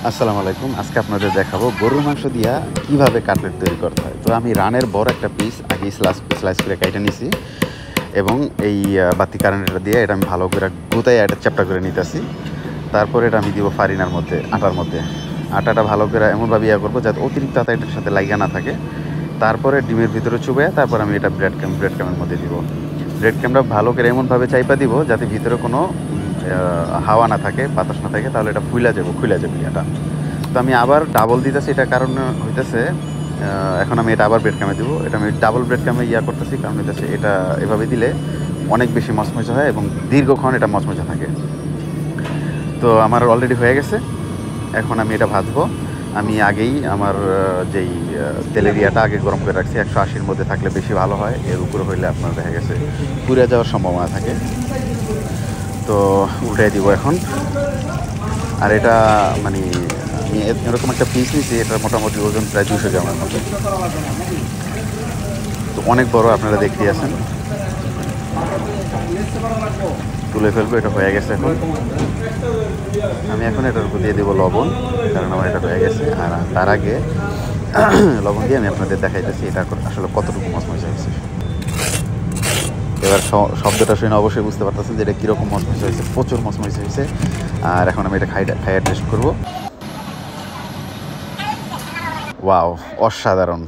আসসালামু আলাইকুম। আজকে আপনাদের দেখাবো গরুর মাংস দিয়া কিভাবে কাটলেট তৈরি করতে হয়। তো আমি রানের বড় একটা পিস আগে স্লাইস করে কেটে নিছি এবং এই বাতি কারেন্টটা দিয়ে এটা আমি ভালো করে গুতায় এটা চ্যাপটা করে নিতেছি। তারপরে এটা আমি দিব ফারিনার মধ্যে, আটার মধ্যে। আটাটা ভালো করে এমনভাবে করবো যাতে অতিরিক্ত আটা এটার সাথে লাগিয়ে না থাকে। তারপরে ডিমের ভিতরে চুবে তারপর আমি এটা ব্রেড ক্যামের মধ্যে দিব। ব্রেড ক্যামটা ভালো করে এমনভাবে চাইপা দিব যাতে ভিতরে কোনো হাওয়া না থাকে, বাতাস না থাকে, তাহলে এটা খুলে যাবে এটা। তো আমি আবার ডাবল দিতেছি, এটা কারণ হইতেছে এখন আমি এটা আবার ব্রেড ক্যামে দিব। এটা আমি ডাবল ব্রেড ক্যামে করতেছি, কারণ হইতেছে এটা এভাবে দিলে অনেক বেশি মচমচে হয় এবং দীর্ঘক্ষণ এটা মচমচে থাকে। তো আমার অলরেডি হয়ে গেছে, এখন আমি এটা ভাজবো। আমি আগেই আমার যেই তেলের ইয়াটা আগে গরম করে রাখছি, 180-র মধ্যে থাকলে বেশি ভালো হয়। এর উপরে হইলে আপনার দেখা গেছে পুড়ে যাওয়ার সম্ভাবনা থাকে। তো উল্টাই দিব এখন। আর এটা মানে আমি এরকম একটা পিস নিয়েছি, এটার মোটামুটি ওজন প্রায় 200 গ্রামের মতো। তো অনেক বড়, আপনারা দেখতে আছেন। তুলে ফেলবো, এটা হয়ে গেছে। এখন আমি এটার উপর দিয়ে দেবো লবণ, কারণ আমার এটা হয়ে গেছে। আর তার আগে লবণ দিয়ে আমি আপনাদের দেখাইতেছি এটা আসলে কতটুকু মচমচে হয়েছে। এবার শব্দটা শুনে অবশ্যই বুঝতে পারতেছেন যে এটা কীরকম মচমচে হয়েছে। প্রচুর মচমচে হয়েছে। আর এখন আমি এটা খাইয়া টেস্ট করবো। ওয়াও, অসাধারণ।